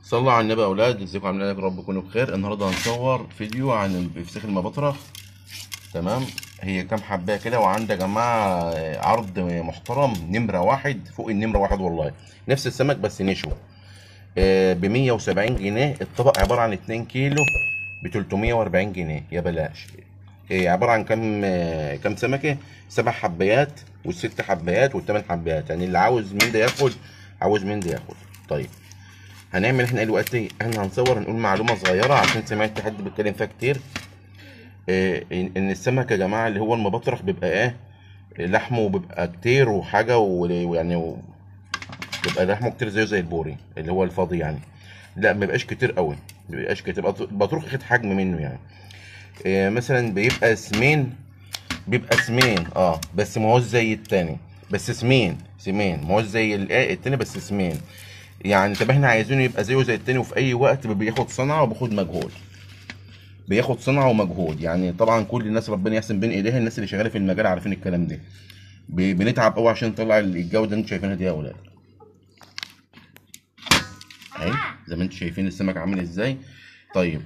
صلوا على النبي يا اولاد، ازيكم عاملين ايه؟ يا رب تكونوا بخير. النهارده هنصور فيديو عن الفسيخ المبطرخ. تمام. هي كام حبايه كده، وعندي يا جماعه عرض محترم نمره واحد فوق النمره واحد والله. نفس السمك بس نشوي. ب 170 جنيه الطبق، عباره عن 2 كيلو ب 340 جنيه يا بلاش. عباره عن كام سمكه؟ 7 حبايات والست حبايات والثمان حبايات، يعني اللي عاوز من ده ياخد، عاوز من ده ياخد. طيب هنعمل احنا دلوقتي، احنا هنصور نقول معلومه صغيره عشان سمعت حد بيتكلم فيها كتير. ان السمك يا جماعه اللي هو المبطرخ بيبقى لحمه بيبقى كتير وحاجه ويعني بيبقى لحمه كتير زي البوري اللي هو الفاضي يعني. لا ما بيبقاش كتير قوي، ما بيبقاش كتير. البطروخ اخد حجم منه يعني. مثلا بيبقى سمين، بيبقى سمين بس ما هوش زي التاني، بس سمين ما هوش زي التاني بس سمين يعني. طب احنا عايزينه يبقى زيه زي التاني، وفي اي وقت بياخد صنعه وبياخد مجهود، بياخد صنعه ومجهود يعني. طبعا كل الناس ربنا يحسن بين ايديها، الناس اللي شغاله في المجال عارفين الكلام ده. بنتعب قوي عشان نطلع الجوده اللي انتوا شايفينها دي يا اولاد. اهي زي ما انتوا شايفين السمك عامل ازاي. طيب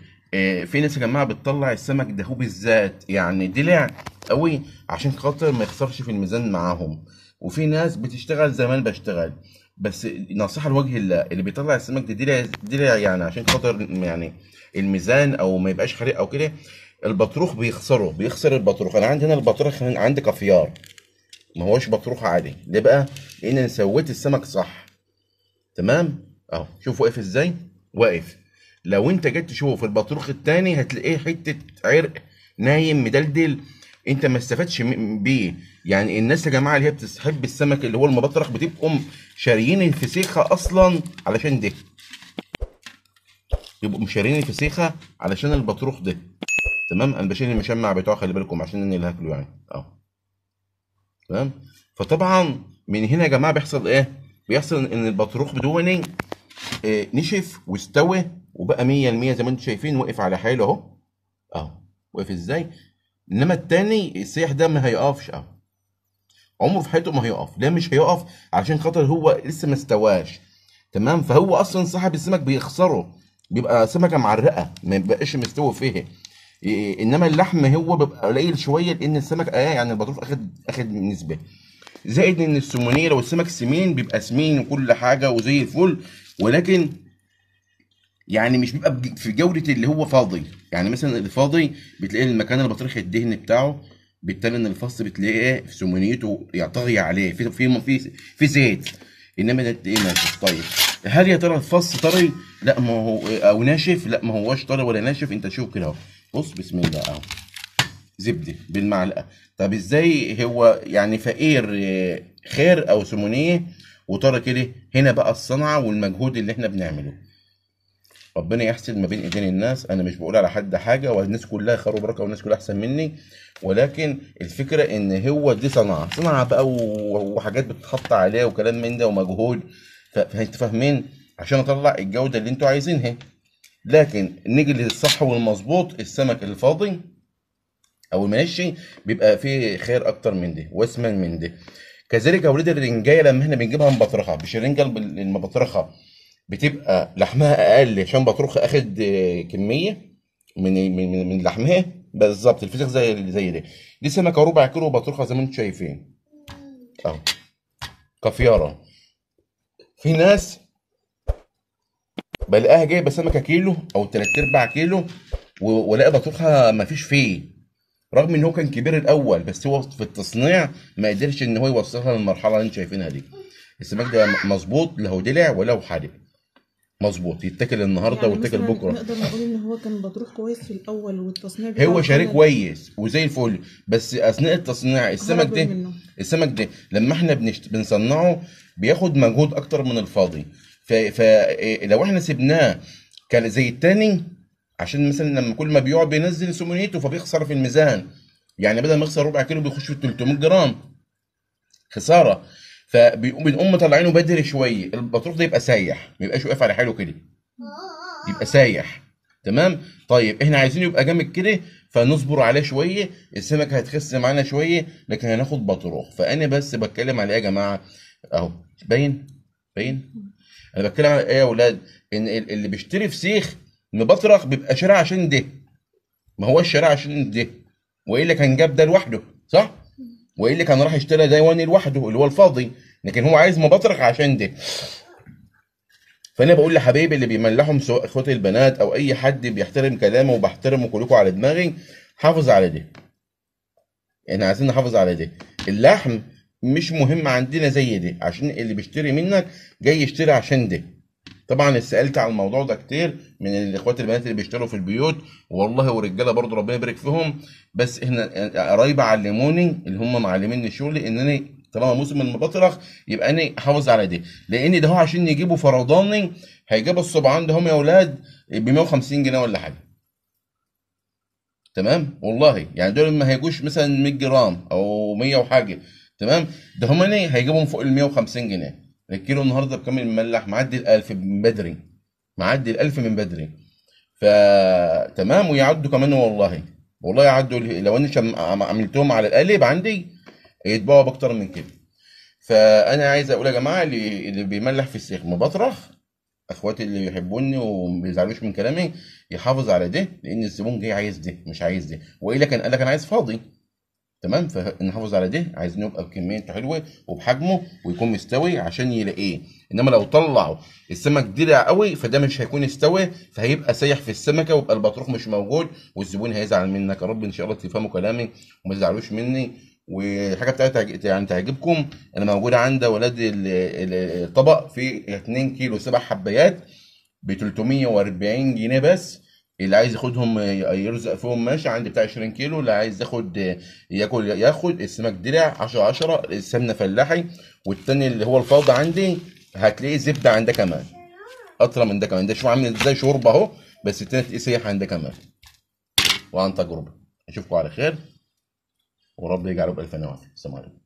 في ناس يا جماعه بتطلع السمك ده هو بالذات يعني دلع قوي عشان خاطر ما يخسرش في الميزان معاهم، وفي ناس بتشتغل زي ما انا بشتغل. بس نصيحه لوجه الله، اللي بيطلع السمك ده دلع يعني عشان خاطر يعني الميزان او ما يبقاش حريق او كده، البطروخ بيخسر البطروخ. انا عندي هنا البطروخ عندي كافيار، ما هوش بطروخ عادي. ليه بقى؟ لان انا سويت السمك صح. تمام اهو، شوف واقف ازاي، واقف. لو انت جيت تشوف البطروخ التاني هتلاقيه حته عرق نايم مدلدل، انت ما استفدتش بيه. يعني الناس يا جماعه اللي هي بتحب السمك اللي هو المبطرخ بتبقوا شاريين الفسيخه اصلا علشان ده، يبقوا شاريين الفسيخه علشان البطروخ ده. تمام. انا بشيل المشمع بتاعه، خلي بالكم عشان انا اللي هاكله يعني اهو. تمام. فطبعا من هنا يا جماعه بيحصل ايه؟ بيحصل ان البطروخ بدوني نشف واستوى وبقى 100% زي ما انتم شايفين، وقف على حاله اهو. اهو وقف ازاي. انما التاني السيح ده ما هيقفش اهو، عمره في حياته ما هيقف. ليه مش هيقف؟ علشان خاطر هو لسه ما استواش. تمام. فهو اصلا صاحب السمك بيخسره، بيبقى سمكه معرقه ما بيبقاش مستوي فيها. انما اللحم هو بيبقى قليل شويه، لان السمك يعني البطروخ اخد نسبه. زائد ان السمونيه، لو السمك سمين بيبقى سمين وكل حاجه وزي الفل، ولكن يعني مش بيبقى في جودة اللي هو فاضي. يعني مثلا الفاضي بتلاقي المكان اللي بطريخ الدهن بتاعه، بالتالي ان الفص بتلاقيه في سمونيته يطغي عليه في زيت. انما ده ايه؟ ناشف. طيب هل يا ترى الفص طري؟ لا ما هو، او ناشف؟ لا ما هوش طري ولا ناشف. انت شوف كده اهو، بص بسم الله اهو، زبده بالمعلقه. طب ازاي هو يعني فقير خير او سمونيه وطري كده؟ هنا بقى الصنعه والمجهود اللي احنا بنعمله. ربنا يحسن ما بين ايدين الناس. انا مش بقول على حد حاجه، والناس كلها خير وبركه والناس كلها احسن مني، ولكن الفكره ان هو دي صنعه بقى وحاجات بتتحط عليها وكلام من ده ومجهود. فانتوا فاهمين، عشان اطلع الجوده اللي انتوا عايزينها. لكن نيجي للصح والمظبوط، السمك الفاضي او المنشي بيبقى فيه خير اكتر من ده واسمن من ده. كذلك اولاد الرنجايه لما احنا بنجيبها مبطرخه، مش الرنجه المبطرخه بتبقى لحمها اقل عشان بطروخ اخد كميه من لحمها. بالظبط الفسيخ زي ده. دي سمكه ربع كيلو بطروخه زي ما انتم شايفين اهو، كافياره. في ناس بلاقيها جايبه سمكه كيلو او 3/4 كيلو، ولاقي بطروخها ما فيش فيه، رغم ان هو كان كبير الاول، بس هو في التصنيع ما قدرش ان هو يوصلها للمرحله اللي انتم شايفينها دي. السمك ده مظبوط، لا هو دلع ولا هو حادق، مظبوط يتاكل النهارده يعني ويتاكل مثلا بكره. نقدر نقول ان هو كان بطروخ كويس في الاول والتصنيع بتاعه هو شريك خلل كويس وزي الفل، بس اثناء التصنيع هرب منه. السمك ده لما احنا بنصنعه بياخد مجهود اكتر من الفاضي. فلو احنا سيبناه كان زي التاني، عشان مثلا لما كل ما بيقعد بينزل سمنيته فبيخسر في الميزان. يعني بدل ما يخسر ربع كيلو بيخش في 300 جرام خساره. فبنقوم مطلعينه بدري شويه، البطروخ ده يبقى سايح، ما يبقاش واقف على حاله كده، يبقى سايح. تمام. طيب احنا عايزينه يبقى جامد كده، فنصبر عليه شويه، السمك هتخس معانا شويه، لكن هناخد بطروخ. فانا بس بتكلم على ايه يا جماعه؟ اهو باين، باين. انا بتكلم على ايه يا اولاد؟ ان اللي بيشتري فسيخ مبطرخ بيبقى شارع عشان ده، ما هو الشارع عشان ده، والا كان جاب ده لوحده، صح؟ والا كان راح اشترى دايواني لوحده اللي هو الفاضي، لكن هو عايز مبطرخ عشان ده. فانا بقول لحبايبي اللي بيملحهم سواء اخواتي البنات او اي حد بيحترم كلامه وبحترمه كلكم على دماغي، حافظ على ده. احنا عايزين نحافظ على ده. اللحم مش مهم عندنا زي ده، عشان اللي بيشتري منك جاي يشتري عشان ده. طبعا سالت على الموضوع ده كتير من الاخوات البنات اللي بيشتغلوا في البيوت، والله ورجاله برضه ربنا يبارك فيهم. بس احنا قرايبي علموني اللي هم معلميني شغلي ان انا طالما موسم المبطرخ يبقى انا احافظ على ده، لان ده هو عشان يجيبوا فرداني هيجيبوا الصبعان ده هم يا اولاد ب 150 جنيه ولا حاجه. تمام والله، يعني دول ما هيجوش مثلا 100 جرام او 100 وحاجه. تمام، ده هم هيجيبهم فوق ال 150 جنيه. الكيلو النهارده بكام المملح؟ معدي ال 1000 من بدري، معدي ال 1000 من بدري. فتمام، ويعدوا كمان والله، والله يعدوا لو انا عملتهم على القالب عندي يتباعوا باكتر من كده. فانا عايز اقول يا جماعه اللي بيملح في السيخ مبطرخ، اخواتي اللي يحبوني وما بيزعلوش من كلامي، يحافظ على ده، لان الزبون جاي عايز ده مش عايز ده، والا كان قال لك انا عايز فاضي. تمام، فنحافظ على ده، عايزين يبقى بكميته حلوه وبحجمه ويكون مستوي عشان يلاقيه. انما لو طلعوا السمك دلع قوي فده مش هيكون استوى، فهيبقى سايح في السمكه ويبقى البطروخ مش موجود والزبون هيزعل منك. يا رب ان شاء الله تفهموا كلامي وما تزعلوش مني. وحاجه بتاعتي يعني تعجبكم، انا موجوده عند ولاد الطبق في 2 كيلو 7 حبايات ب 340 جنيه بس. اللي عايز ياخدهم يرزق فيهم ماشي، عندي بتاع 20 كيلو. اللي عايز ياخد ياخد السمك درع 10 10، السمنه فلاحي. والتاني اللي هو الفوضى عندي هتلاقيه زبده عندك كمان اطرى من ده كمان. ده شوف عامل ازاي شوربه اهو، بس التاني تلاقيه سيح عندك كمان. وعن تجربه. اشوفكم على خير ورب يجعله بالف نعمه. السلام عليكم.